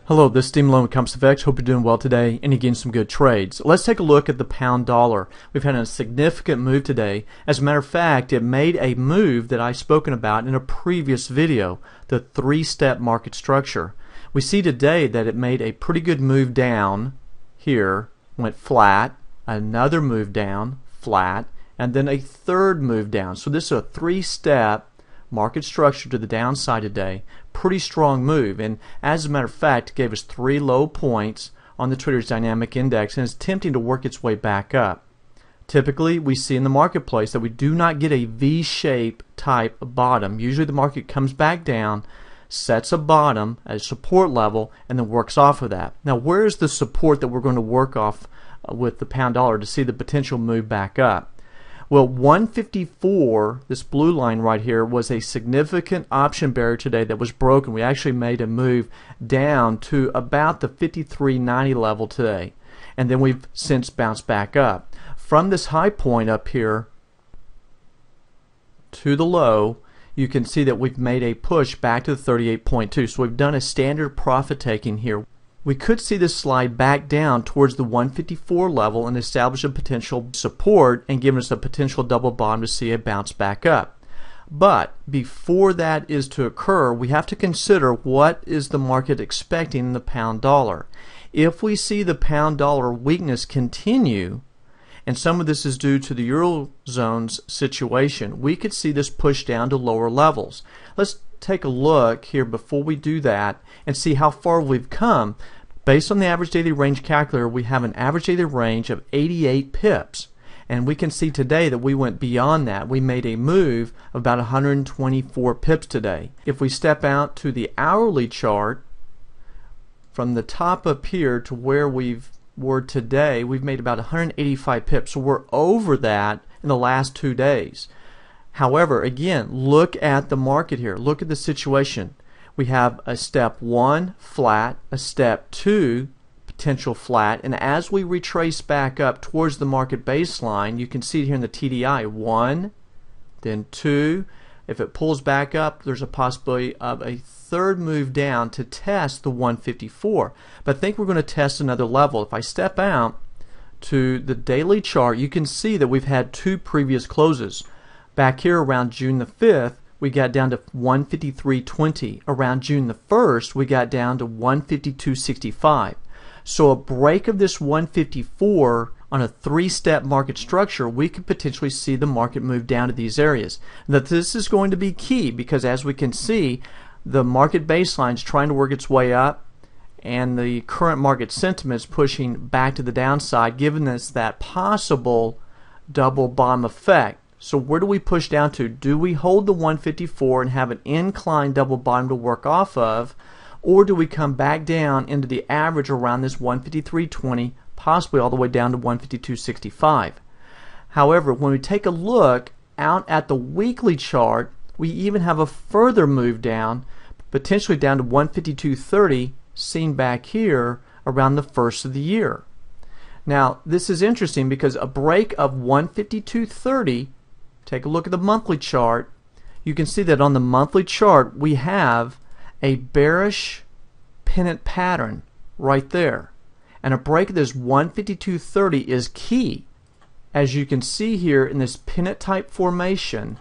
Hello, this is Steve Malone with Compass FX. Hope you're doing well today and you're getting some good trades. Let's take a look at the pound dollar. We've had a significant move today. As a matter of fact, it made a move that I've spoken about in a previous video, the three-step market structure. We see today that it made a pretty good move down here, went flat, another move down, flat, and then a third move down. So this is a three-step market structure to the downside today. Pretty strong move, and as a matter of fact, it gave us three low points on the Trader's Dynamic Index and is attempting to work its way back up. Typically, we see in the marketplace that we do not get a V-shape type bottom. Usually the market comes back down, sets a bottom at a support level, and then works off of that. Now, where is the support that we're going to work off with the pound dollar to see the potential move back up? Well, 154, this blue line right here, was a significant option barrier today that was broken. We actually made a move down to about the 53.90 level today, and then we've since bounced back up. From this high point up here to the low, you can see that we've made a push back to the 38.2. So we've done a standard profit taking here. We could see this slide back down towards the 154 level and establish a potential support and give us a potential double bottom to see a bounce back up. But before that is to occur, we have to consider what is the market expecting in the pound dollar. If we see the pound dollar weakness continue, and some of this is due to the Eurozone's situation, we could see this push down to lower levels. Let's take a look here before we do that and see how far we've come. Based on the average daily range calculator, we have an average daily range of 88 pips, and we can see today that we went beyond that. We made a move of about 124 pips today. If we step out to the hourly chart, from the top up here to where were today, we've made about 185 pips, so we're over that in the last 2 days. However, again, look at the market here. Look at the situation. We have a step 1 flat, a step 2 potential flat, and as we retrace back up towards the market baseline, you can see it here in the TDI, 1, then 2. If it pulls back up, there's a possibility of a third move down to test the 154. But I think we're going to test another level. If I step out to the daily chart, you can see that we've had two previous closes. Back here around June the 5th, we got down to 153.20. Around June the 1st, we got down to 152.65. So a break of this 154 on a three-step market structure, we could potentially see the market move down to these areas. Now, this is going to be key because, as we can see, the market baseline is trying to work its way up, and the current market sentiment is pushing back to the downside, giving us that possible double bottom effect. So where do we push down to? Do we hold the 154 and have an incline double bottom to work off of, or do we come back down into the average around this 153.20, possibly all the way down to 152.65? However, when we take a look out at the weekly chart, we even have a further move down, potentially down to 152.30, seen back here around the first of the year. Now, this is interesting because a break of 152.30, take a look at the monthly chart, you can see that on the monthly chart we have a bearish pennant pattern right there. And a break of this 152.30 is key. As you can see here in this pennant type formation,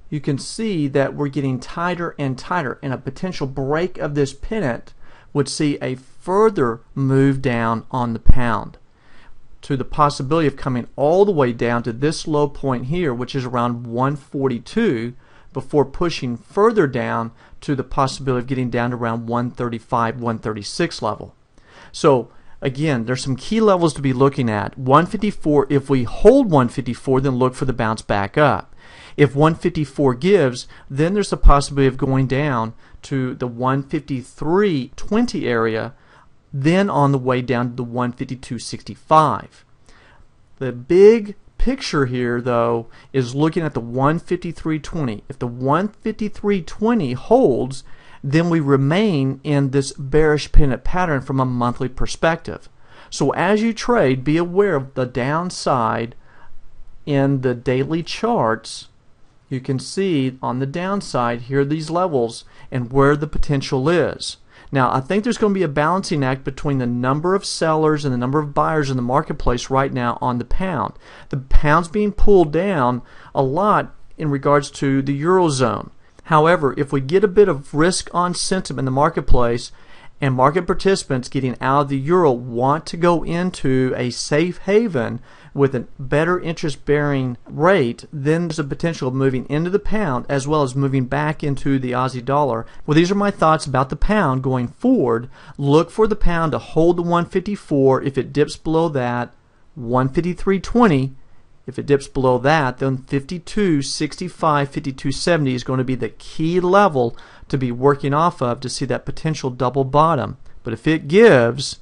you can see that we're getting tighter and tighter, and a potential break of this pennant would see a further move down on the pound to the possibility of coming all the way down to this low point here, which is around 142, before pushing further down to the possibility of getting down to around 135, 136 level. So again, there's some key levels to be looking at. 154, if we hold 154, then look for the bounce back up. If 154 gives, then there's a possibility of going down to the 153.20 area, then on the way down to the 152.65. The big picture here, though, is looking at the 153.20. If the 153.20 holds, then we remain in this bearish pennant pattern from a monthly perspective. So as you trade, be aware of the downside in the daily charts you can see on the downside here are these levels and where the potential is. Now, I think there's going to be a balancing act between the number of sellers and the number of buyers in the marketplace right now on the pound. The pound's being pulled down a lot in regards to the Eurozone. However, if we get a bit of risk on sentiment in the marketplace and market participants getting out of the euro want to go into a safe haven with a better interest-bearing rate, then there's a potential of moving into the pound as well as moving back into the Aussie dollar. Well, these are my thoughts about the pound going forward. Look for the pound to hold the 154. If it dips below that, 153.20. If it dips below that, then 52.65, 52.70 is going to be the key level to be working off of to see that potential double bottom. But if it gives,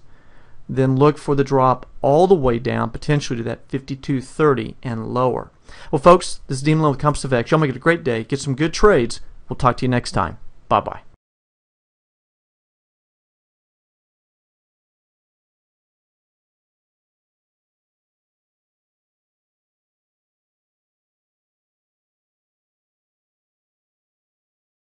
then look for the drop all the way down, potentially to that 52.30 and lower. Well, folks, this is Dean Malone with Compass FX. Y'all make it a great day. Get some good trades. We'll talk to you next time. Bye-bye.